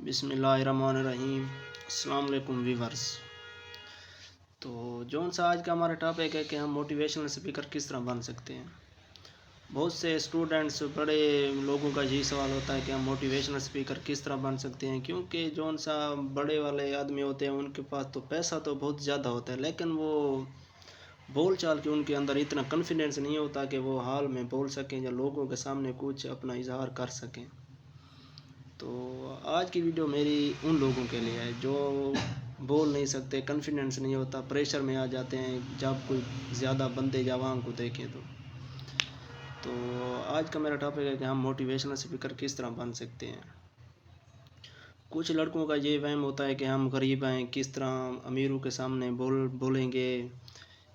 बिस्मिल्लाहिर्रहमानिर्रहीम। अस्सलाम वालेकुम व्यूअर्स। तो जौन सा आज का हमारा टॉपिक है कि हम मोटिवेशनल स्पीकर किस तरह बन सकते हैं। बहुत से स्टूडेंट्स बड़े लोगों का यही सवाल होता है कि हम मोटिवेशनल स्पीकर किस तरह बन सकते हैं, क्योंकि जौन सा बड़े वाले आदमी होते हैं उनके पास तो पैसा तो बहुत ज़्यादा होता है, लेकिन वो बोल चाल के उनके अंदर इतना कॉन्फिडेंस नहीं होता कि वो हाल में बोल सकें या लोगों के सामने कुछ अपना इजहार कर सकें। तो आज की वीडियो मेरी उन लोगों के लिए है जो बोल नहीं सकते, कॉन्फिडेंस नहीं होता, प्रेशर में आ जाते हैं जब कोई ज़्यादा बंदे जवान को देखें। तो आज का मेरा टॉपिक है कि हम मोटिवेशनल स्पीकर किस तरह बन सकते हैं। कुछ लड़कों का ये वहम होता है कि हम गरीब हैं, किस तरह अमीरों के सामने बोलेंगे,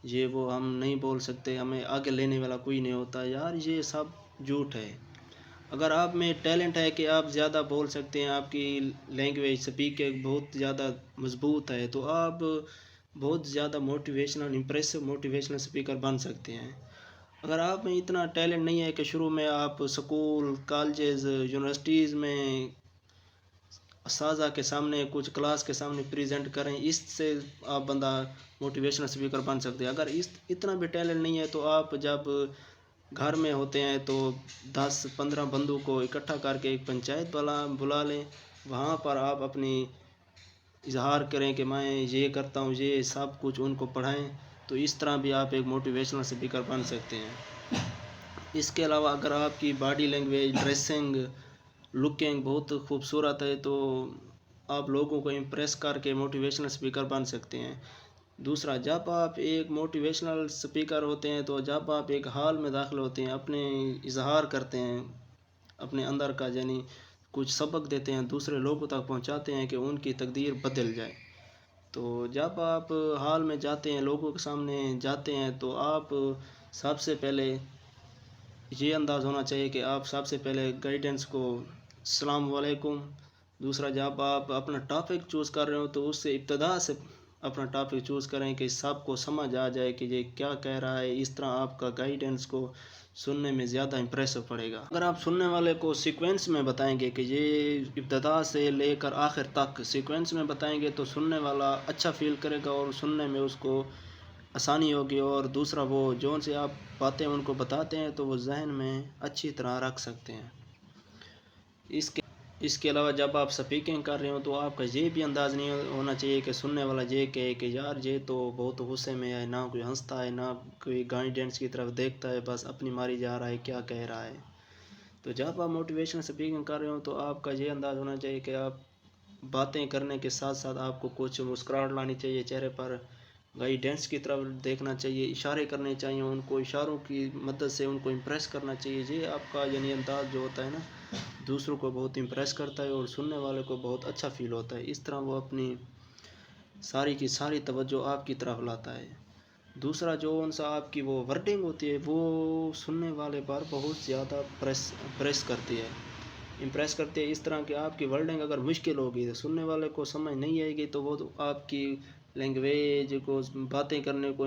ये वो हम नहीं बोल सकते, हमें आगे लेने वाला कोई नहीं होता। यार ये सब झूठ है। अगर आप में टैलेंट है कि आप ज़्यादा बोल सकते हैं, आपकी लैंग्वेज स्पीकिंग बहुत ज़्यादा मजबूत है, तो आप बहुत ज़्यादा इम्प्रेसिव मोटिवेशनल स्पीकर बन सकते हैं। अगर आप में इतना टैलेंट नहीं है कि शुरू में आप स्कूल, कॉलेजेस, यूनिवर्सिटीज़ में असातिज़ा के सामने, कुछ क्लास के सामने प्रेजेंट करें, इससे आप बंदा मोटिवेशनल स्पीकर बन सकते हैं। अगर इतना भी टैलेंट नहीं है तो आप जब घर में होते हैं तो 10-15 बंदों को इकट्ठा करके एक पंचायत बुला लें, वहाँ पर आप अपनी इजहार करें कि मैं ये करता हूँ, ये सब कुछ उनको पढ़ाएं। तो इस तरह भी आप एक मोटिवेशनल स्पीकर बन सकते हैं। इसके अलावा अगर आपकी बॉडी लैंग्वेज, ड्रेसिंग, लुकिंग बहुत खूबसूरत है तो आप लोगों को इम्प्रेस करके मोटिवेशनल स्पीकर बन सकते हैं। दूसरा, जब आप एक मोटिवेशनल स्पीकर होते हैं तो जब आप एक हॉल में दाखिल होते हैं, अपने इजहार करते हैं अपने अंदर का, यानी कुछ सबक देते हैं, दूसरे लोगों तक पहुंचाते हैं कि उनकी तकदीर बदल जाए। तो जब आप हॉल में जाते हैं, लोगों के सामने जाते हैं, तो आप सबसे पहले ये अंदाज़ होना चाहिए कि आप सबसे पहले गाइडेंस को अस्सलाम वालेकुम। दूसरा, जब आप अपना टॉपिक चूज़ कर रहे हो तो उससे इब्तिदा से अपना टॉपिक चूज़ करें कि सबको समझ आ जाए कि ये क्या कह रहा है। इस तरह आपका गाइडेंस को सुनने में ज़्यादा इम्प्रेसिव पड़ेगा। अगर आप सुनने वाले को सीक्वेंस में बताएंगे कि ये इब्तिदा से लेकर आखिर तक सीक्वेंस में बताएंगे तो सुनने वाला अच्छा फील करेगा और सुनने में उसको आसानी होगी। और दूसरा, वो जो से आप बातें उनको बताते हैं तो वो जहन में अच्छी तरह रख सकते हैं। इसके अलावा जब आप स्पीकिंग कर रहे हो तो आपका ये भी अंदाज़ नहीं होना चाहिए कि सुनने वाला ये कहे कि यार ये तो बहुत गुस्से में है, ना कोई हंसता है, ना कोई गाइडेंस की तरफ देखता है, बस अपनी मारी जा रहा है, क्या कह रहा है। तो जब आप मोटिवेशनल स्पीकिंग कर रहे हो तो आपका ये अंदाज़ होना चाहिए कि आप बातें करने के साथ साथ आपको कुछ मुस्कुराहट लानी चाहिए चेहरे पर, गाइडेंस की तरफ देखना चाहिए, इशारे करने चाहिए, उनको इशारों की मदद से उनको इम्प्रेस करना चाहिए। ये आपका यानी अंदाज़ जो होता है ना, दूसरों को बहुत इम्प्रेस करता है और सुनने वाले को बहुत अच्छा फील होता है। इस तरह वो अपनी सारी की सारी तवज्जो आपकी तरफ लाता है। दूसरा, जो उनसा आपकी वो वर्डिंग होती है वो सुनने वाले पर बहुत ज़्यादा प्रेस करती है, इम्प्रेस करती है। इस तरह की आपकी वर्डिंग अगर मुश्किल होगी तो सुनने वाले को समझ नहीं आएगी, तो वो तो आपकी लैंग्वेज को, बातें करने को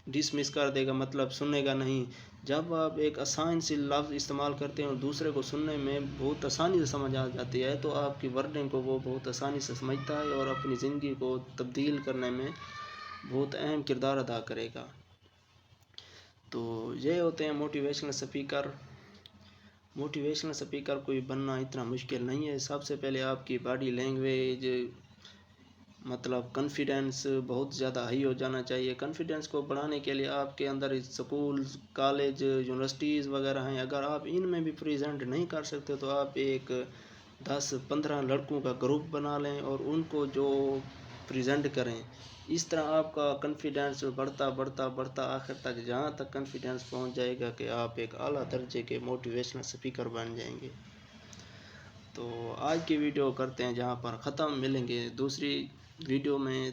डिसमिस कर देगा, मतलब सुनेगा नहीं। जब आप एक आसान सी लफ्ज़ इस्तेमाल करते हैं और दूसरे को सुनने में बहुत आसानी से समझ आ जाती है, तो आपकी वर्डिंग को वो बहुत आसानी से समझता है और अपनी ज़िंदगी को तब्दील करने में बहुत अहम किरदार अदा करेगा। तो ये होते हैं मोटिवेशनल स्पीकर। मोटिवेशनल स्पीकर कोई बनना इतना मुश्किल नहीं है। सबसे पहले आपकी बॉडी लैंग्वेज, मतलब कॉन्फिडेंस बहुत ज़्यादा हाई हो जाना चाहिए। कॉन्फिडेंस को बढ़ाने के लिए आपके अंदर स्कूल, कॉलेज, यूनिवर्सिटीज़ वगैरह हैं, अगर आप इनमें भी प्रेजेंट नहीं कर सकते तो आप एक 10-15 लड़कों का ग्रुप बना लें और उनको जो प्रेजेंट करें। इस तरह आपका कॉन्फिडेंस बढ़ता बढ़ता बढ़ता आखिर तक जहाँ तक कॉन्फिडेंस पहुँच जाएगा कि आप एक आला दर्जे के मोटिवेशनल स्पीकर बन जाएंगे। तो आज की वीडियो करते हैं जहाँ पर ख़त्म, मिलेंगे दूसरी वीडियो में।